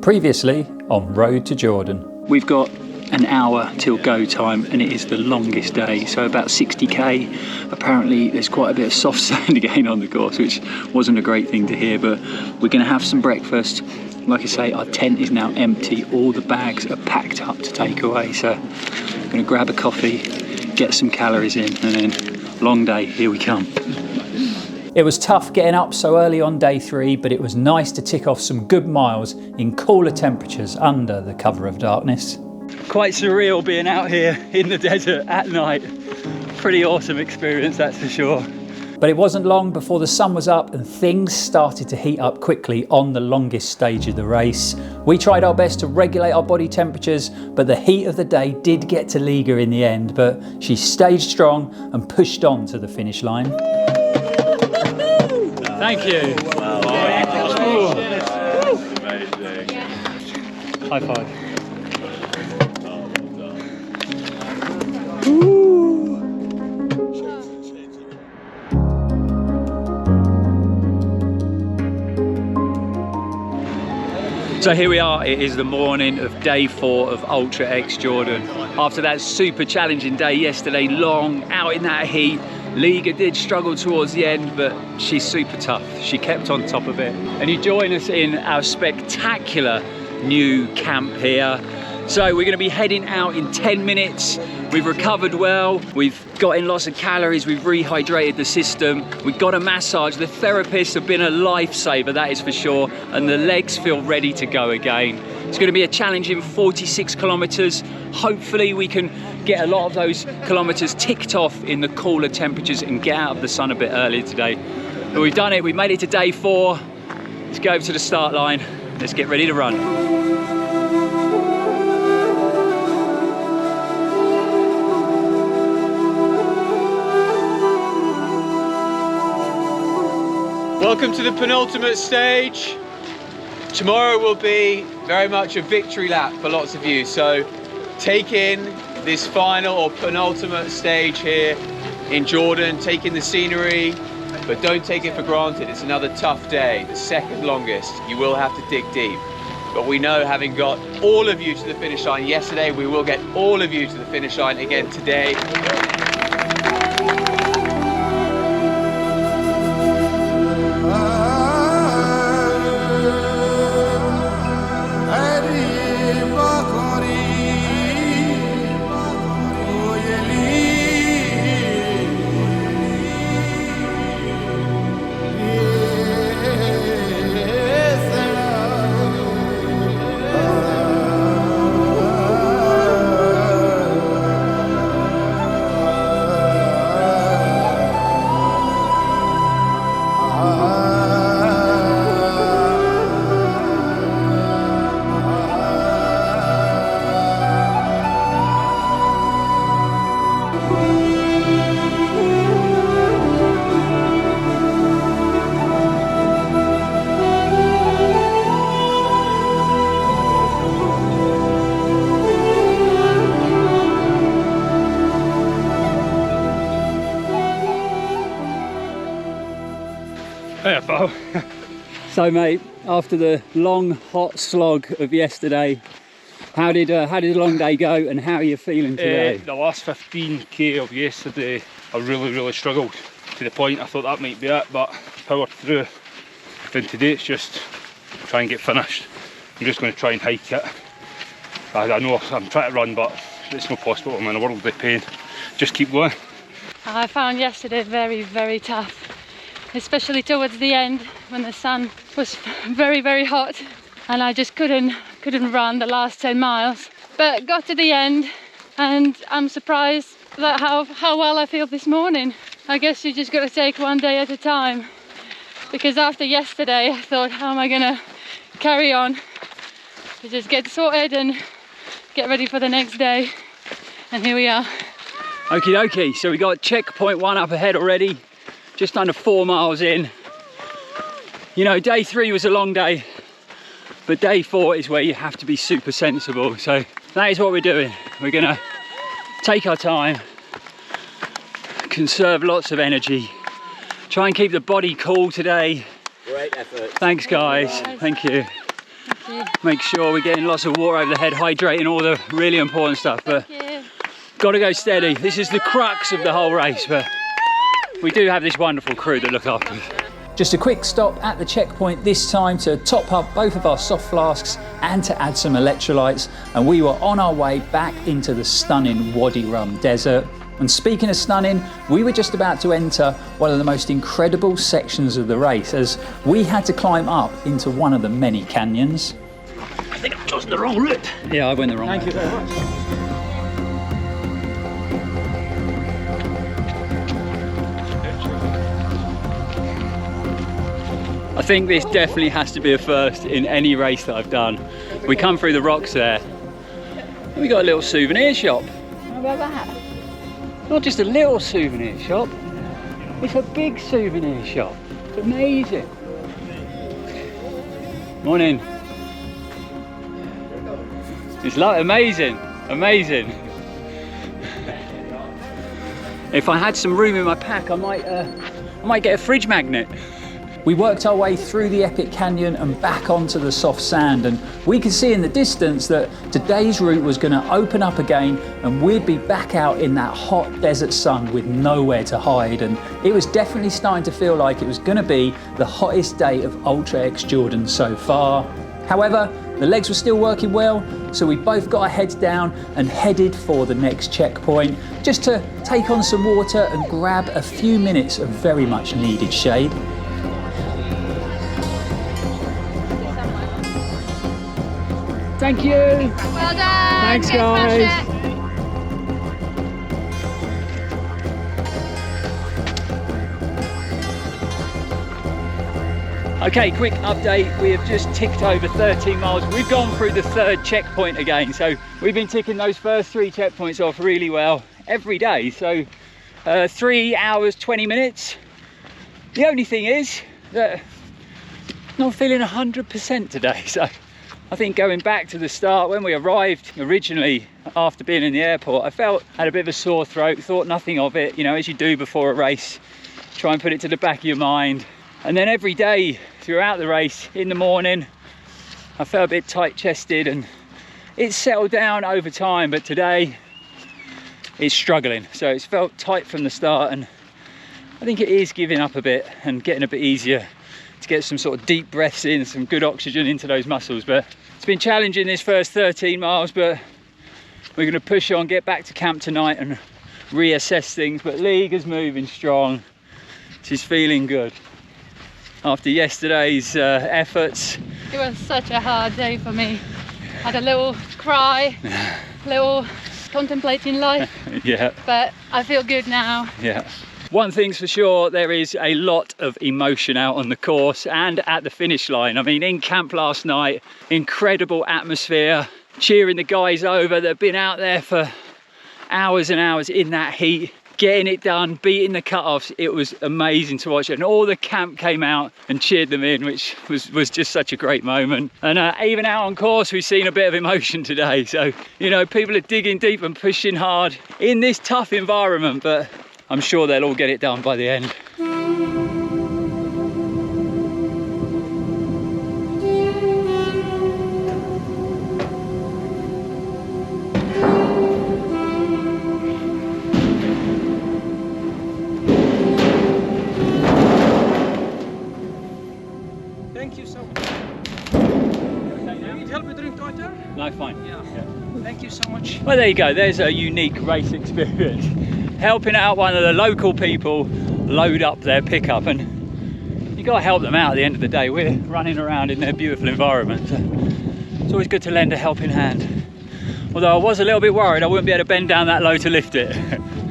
Previously on Road to Jordan. We've got an hour till go time and it is the longest day, so about 60k. Apparently there's quite a bit of soft sand again on the course, which wasn't a great thing to hear, but we're going to have some breakfast. Like I say, our tent is now empty, all the bags are packed up to take away, so I'm going to grab a coffee, get some calories in, and then long day, here we come. It was tough getting up so early on day 3, but it was nice to tick off some good miles in cooler temperatures under the cover of darkness. Quite surreal being out here in the desert at night. Pretty awesome experience, that's for sure. But it wasn't long before the sun was up and things started to heat up quickly on the longest stage of the race. We tried our best to regulate our body temperatures, but the heat of the day did get to Liga in the end, but she stayed strong and pushed on to the finish line. Thank you. Wow. Amazing. High five. So here we are, it is the morning of day 4 of Ultra X Jordan. After that super challenging day yesterday, long out in that heat, Liga did struggle towards the end, but she's super tough. She kept on top of it. And you join us in our spectacular new camp here. So we're going to be heading out in 10 minutes. We've recovered well, we've got in lots of calories, we've rehydrated the system, we've got a massage. The therapists have been a lifesaver, that is for sure, and the legs feel ready to go again. It's going to be a challenging 46 kilometers. Hopefully we can get a lot of those kilometers ticked off in the cooler temperatures and get out of the sun a bit earlier today. But we've done it, we've made it to day 4. Let's go over to the start line, let's get ready to run. Welcome to the penultimate stage. Tomorrow will be very much a victory lap for lots of you, so take in this final or penultimate stage here in Jordan, take in the scenery, but don't take it for granted. It's another tough day, the second longest. You will have to dig deep, but we know, having got all of you to the finish line yesterday, we will get all of you to the finish line again today. Hey, pal. So mate, after the long hot slog of yesterday, how did the long day go and how are you feeling today? The last 15k of yesterday, I really struggled, to the point I thought that might be it, but powered through. Then today it's just try and get finished. I'm just going to try and hike it. I know I'm trying to run, but it's not possible. I'm in a world of pain. Just keep going. I found yesterday very tough, especially towards the end when the sun was very hot and I just couldn't run the last 10 miles. But got to the end and I'm surprised that how well I feel this morning. I guess you just got to take one day at a time, because after yesterday I thought, how am I gonna carry on? To just get sorted and get ready for the next day, and here we are. Okie dokie, so we got checkpoint 1 up ahead already, just under 4 miles in. You know, day 3 was a long day, but day 4 is where you have to be super sensible. So that is what we're doing. We're gonna take our time, conserve lots of energy, try and keep the body cool today. Great effort. Thanks guys, thank you. Make sure we're getting lots of water over the head, hydrating, all the really important stuff. But gotta go steady. This is the crux of the whole race, but we do have this wonderful crew that look after us. Just a quick stop at the checkpoint this time to top up both of our soft flasks and to add some electrolytes, and we were on our way back into the stunning Wadi Rum Desert. And speaking of stunning, we were just about to enter one of the most incredible sections of the race as we had to climb up into one of the many canyons. I think I've chosen the wrong route. Yeah, I went the wrong way. Thank you very much. I think this definitely has to be a first in any race that I've done. We come through the rocks there, and we got a little souvenir shop. How about that? Not just a little souvenir shop, it's a big souvenir shop. It's amazing. Morning. It's like amazing, amazing. If I had some room in my pack, I might get a fridge magnet. We worked our way through the epic canyon and back onto the soft sand, and we could see in the distance that today's route was going to open up again and we'd be back out in that hot desert sun with nowhere to hide. And it was definitely starting to feel like it was going to be the hottest day of Ultra X Jordan so far. However, the legs were still working well, so we both got our heads down and headed for the next checkpoint just to take on some water and grab a few minutes of very much needed shade. Thank you. Well done. Thanks, guys. Okay, quick update. We have just ticked over 13 miles. We've gone through the third checkpoint again. So we've been ticking those first 3 checkpoints off really well every day. So 3 hours, 20 minutes. The only thing is that I'm not feeling 100% today. So I think going back to the start, when we arrived originally after being in the airport, I had a bit of a sore throat, thought nothing of it, you know, as you do before a race, try and put it to the back of your mind. And then every day throughout the race, in the morning, I felt a bit tight chested, and it's settled down over time, but today it's struggling. So it's felt tight from the start, and I think it is giving up a bit and getting a bit easier to get some sort of deep breaths in, some good oxygen into those muscles. But it's been challenging this first 13 miles, but we're going to push on, get back to camp tonight and reassess things. But Liga's moving strong. She's feeling good after yesterday's efforts. It was such a hard day for me. Had a little cry, little contemplating life. Yeah. But I feel good now. Yeah. One thing's for sure, there is a lot of emotion out on the course and at the finish line. I mean, in camp last night, incredible atmosphere, cheering the guys over that have been out there for hours and hours in that heat, getting it done, beating the cut-offs. It was amazing to watch it, and all the camp came out and cheered them in, which was just such a great moment. And even out on course, we've seen a bit of emotion today. So, you know, people are digging deep and pushing hard in this tough environment, but I'm sure they'll all get it done by the end. Thank you so much. You need help with drink water? No, fine. Yeah. Thank you so much. Well, there you go. There's a unique race experience. Helping out one of the local people load up their pickup, and you got to help them out at the end of the day. We're running around in their beautiful environment, so it's always good to lend a helping hand. Although I was a little bit worried I wouldn't be able to bend down that low to lift it.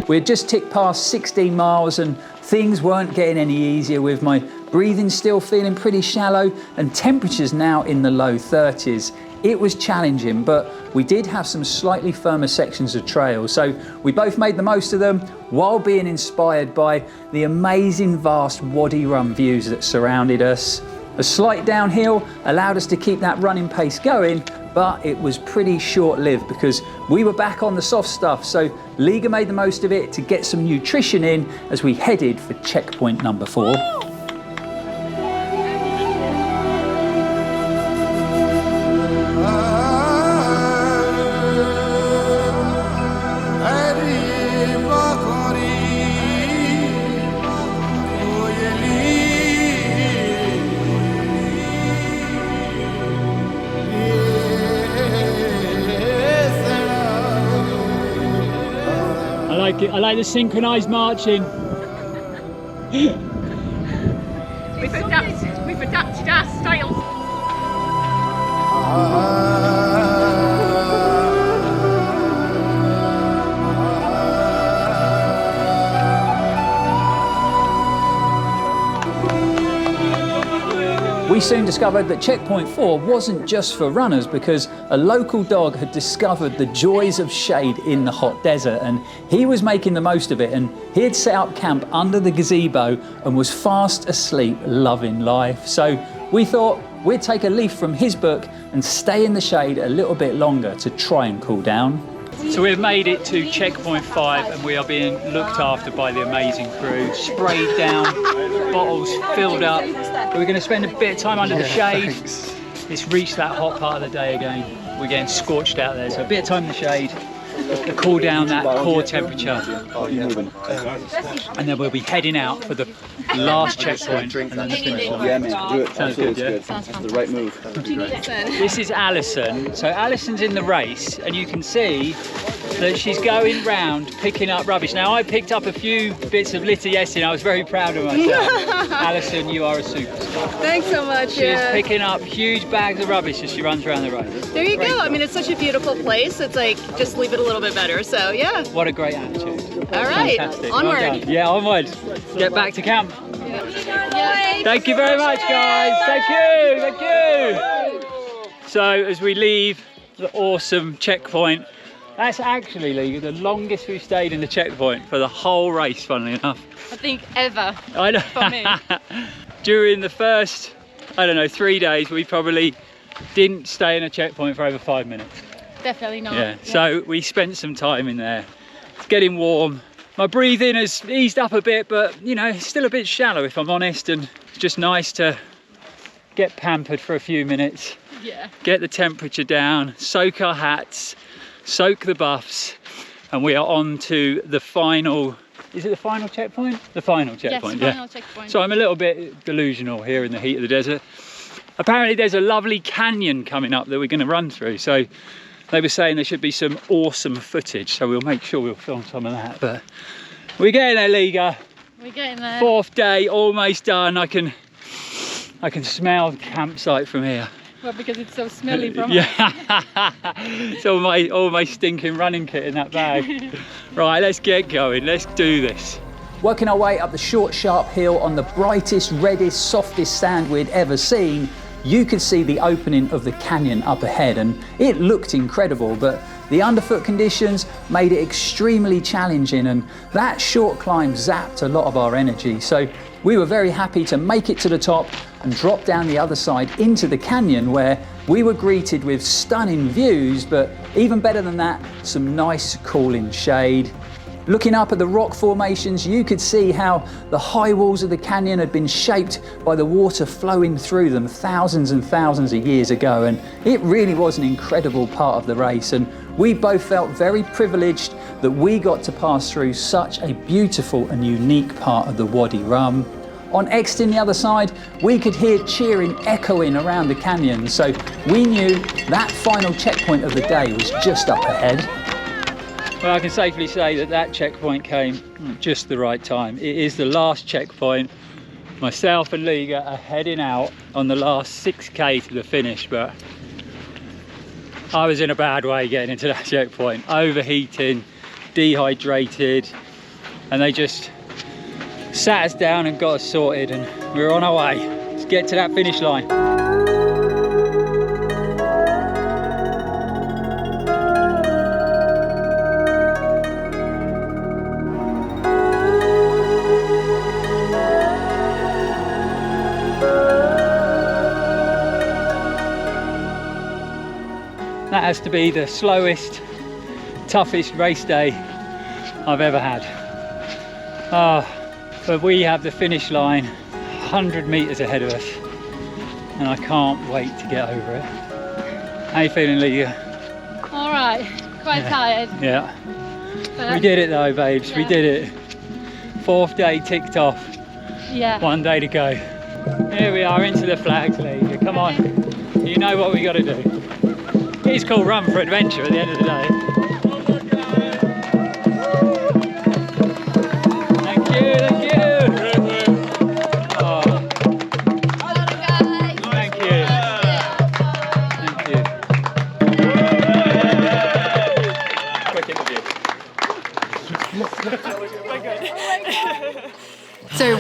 We'd just ticked past 16 miles and things weren't getting any easier, with my breathing still feeling pretty shallow and temperatures now in the low 30s. It was challenging, but we did have some slightly firmer sections of trail, so we both made the most of them while being inspired by the amazing vast Wadi Rum views that surrounded us. A slight downhill allowed us to keep that running pace going, but it was pretty short-lived because we were back on the soft stuff, so Liga made the most of it to get some nutrition in as we headed for checkpoint number 4. like it. I like the synchronised marching. We've adapted our styles. We soon discovered that checkpoint 4 wasn't just for runners, because a local dog had discovered the joys of shade in the hot desert, and he was making the most of it, and he had set up camp under the gazebo and was fast asleep loving life. So we thought we'd take a leaf from his book and stay in the shade a little bit longer to try and cool down. So we've made it to checkpoint 5 and we are being looked after by the amazing crew. Sprayed down, bottles filled up. We're going to spend a bit of time under the shade. It's reached that hot part of the day again. We're getting scorched out there, so a bit of time in the shade to cool down that core temperature. And then we'll be heading out for the last checkpoint and then the finish line. Yeah, man, do it. Sounds good, yeah? Sounds fun. The right move. This is Alison. So Alison's in the race, and you can see that she's going round picking up rubbish. Now, I picked up a few bits of litter yesterday and I was very proud of myself. Alison, you are a superstar. Thanks so much. She's picking up huge bags of rubbish as she runs around the road. There you Great go. job. I mean, it's such a beautiful place. It's like, just leave it a little bit better. So, yeah. What a great attitude. All right. Fantastic. Onward. Well done. Yeah, onward. Get back to camp. Thank you very much, guys. Thank you. Thank you. So, as we leave the awesome checkpoint, that's actually, Lee, the longest we've stayed in the checkpoint for the whole race, funnily enough. I think ever. I know. For me. During the first, I don't know, 3 days, we probably didn't stay in a checkpoint for over 5 minutes. Definitely not. Yeah, so we spent some time in there. It's getting warm. My breathing has eased up a bit, but you know, it's still a bit shallow if I'm honest, and it's just nice to get pampered for a few minutes, Yeah. get the temperature down, soak our hats, soak the buffs, and we are on to the final, is it the final checkpoint? The final checkpoint, Yes, final checkpoint. So I'm a little bit delusional here in the heat of the desert. Apparently there's a lovely canyon coming up that we're going to run through, so they were saying there should be some awesome footage, so we'll make sure we'll film some of that. But we're getting there, Liga. We're getting there. 4th day, almost done. I can smell the campsite from here. Well, because it's so smelly from Yeah, it's all my stinking running kit in that bag. Right, let's get going. Let's do this. Working our way up the short, sharp hill on the brightest, reddest, softest sand we'd ever seen, you could see the opening of the canyon up ahead, and it looked incredible, but the underfoot conditions made it extremely challenging, and that short climb zapped a lot of our energy. So we were very happy to make it to the top and drop down the other side into the canyon, where we were greeted with stunning views, but even better than that, some nice cooling shade. Looking up at the rock formations, you could see how the high walls of the canyon had been shaped by the water flowing through them thousands and thousands of years ago, and it really was an incredible part of the race, and we both felt very privileged that we got to pass through such a beautiful and unique part of the Wadi Rum. On exiting the other side, we could hear cheering echoing around the canyon, so we knew that final checkpoint of the day was just up ahead. Well, I can safely say that that checkpoint came at just the right time. It is the last checkpoint. Myself and Liga are heading out on the last 6k to the finish, but I was in a bad way getting into that checkpoint. Overheating, dehydrated, and they just sat us down and got us sorted, and we were on our way. Let's get to that finish line. That has to be the slowest, toughest race day I've ever had. But we have the finish line 100 metres ahead of us, and I can't wait to get over it. How you feeling, Liga? All right, quite tired. Yeah. But We did it though, babes, we Yeah. did it. 4th day ticked off, Yeah. 1 day to go. Here we are into the flags, Liga, come on. You know what we got to do. It's called Run for Adventure at the end of the day.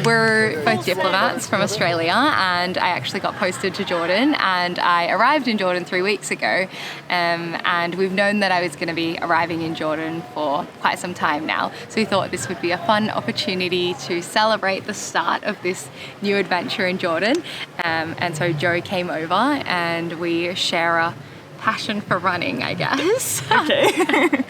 We're both diplomats from Australia, and I actually got posted to Jordan, and I arrived in Jordan 3 weeks ago, and we've known that I was going to be arriving in Jordan for quite some time now, so we thought this would be a fun opportunity to celebrate the start of this new adventure in Jordan, and so Joe came over and we share a passion for running, I guess. Okay.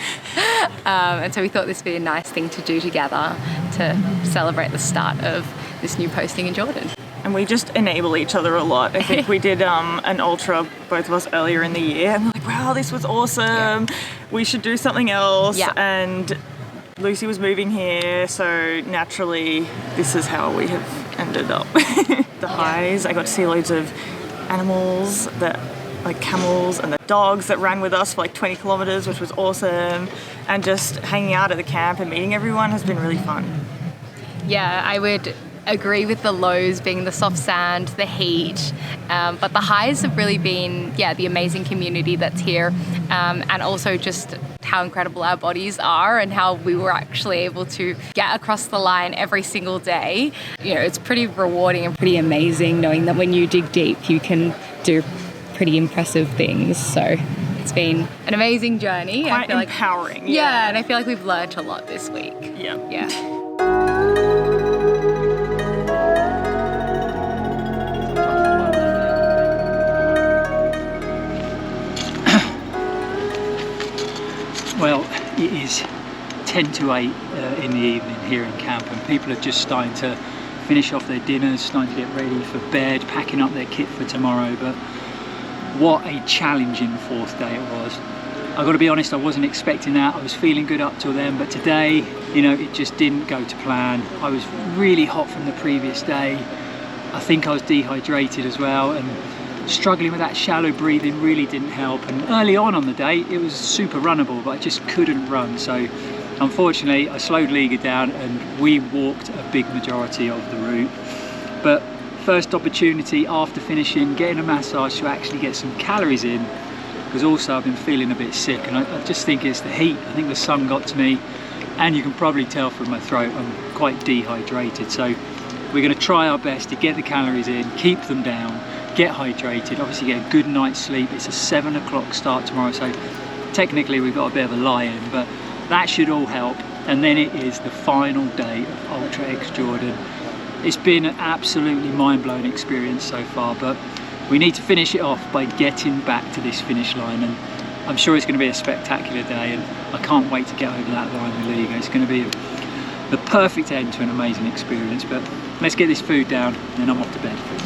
And so we thought this would be a nice thing to do together to celebrate the start of this new posting in Jordan. And we just enable each other a lot. I think we did an ultra, both of us, earlier in the year, and we're like, wow, this was awesome. Yeah. We should do something else. Yeah. And Lucy was moving here, so naturally this is how we have ended up. The highs, I got to see loads of animals, like camels and the dogs that ran with us for like 20 kilometers, which was awesome. And just hanging out at the camp and meeting everyone has been really fun. Yeah, I would agree with the lows being the soft sand, the heat, but the highs have really been, the amazing community that's here, and also just how incredible our bodies are and how we were actually able to get across the line every single day. You know, it's pretty rewarding and pretty amazing knowing that when you dig deep, you can do pretty impressive things. So it's been an amazing journey. Quite empowering. Yeah, and I feel like we've learnt a lot this week. Yeah. Well, it is 10 to 8 in the evening here in camp, and people are just starting to finish off their dinners, starting to get ready for bed, packing up their kit for tomorrow. But what a challenging fourth day it was. I've got to be honest, I wasn't expecting that. I was feeling good up till then, but today, you know, it just didn't go to plan. I was really hot from the previous day. I think I was dehydrated as well, and struggling with that shallow breathing really didn't help. And early on the day, it was super runnable, but I just couldn't run. So unfortunately, I slowed Liga down and we walked a big majority of the route. But first opportunity after finishing, getting a massage to actually get some calories in, because also I've been feeling a bit sick, and I just think it's the heat. I think the sun got to me, and you can probably tell from my throat I'm quite dehydrated. So we're going to try our best to get the calories in, keep them down, get hydrated, obviously get a good night's sleep. It's a 7 o'clock start tomorrow, so technically we've got a bit of a lie-in, but that should all help. And then it is the final day of Ultra X Jordan. It's been an absolutely mind-blowing experience so far, but we need to finish it off by getting back to this finish line, and I'm sure it's going to be a spectacular day, and I can't wait to get over that line with Liga. It's going to be the perfect end to an amazing experience. But let's get this food down and then I'm off to bed.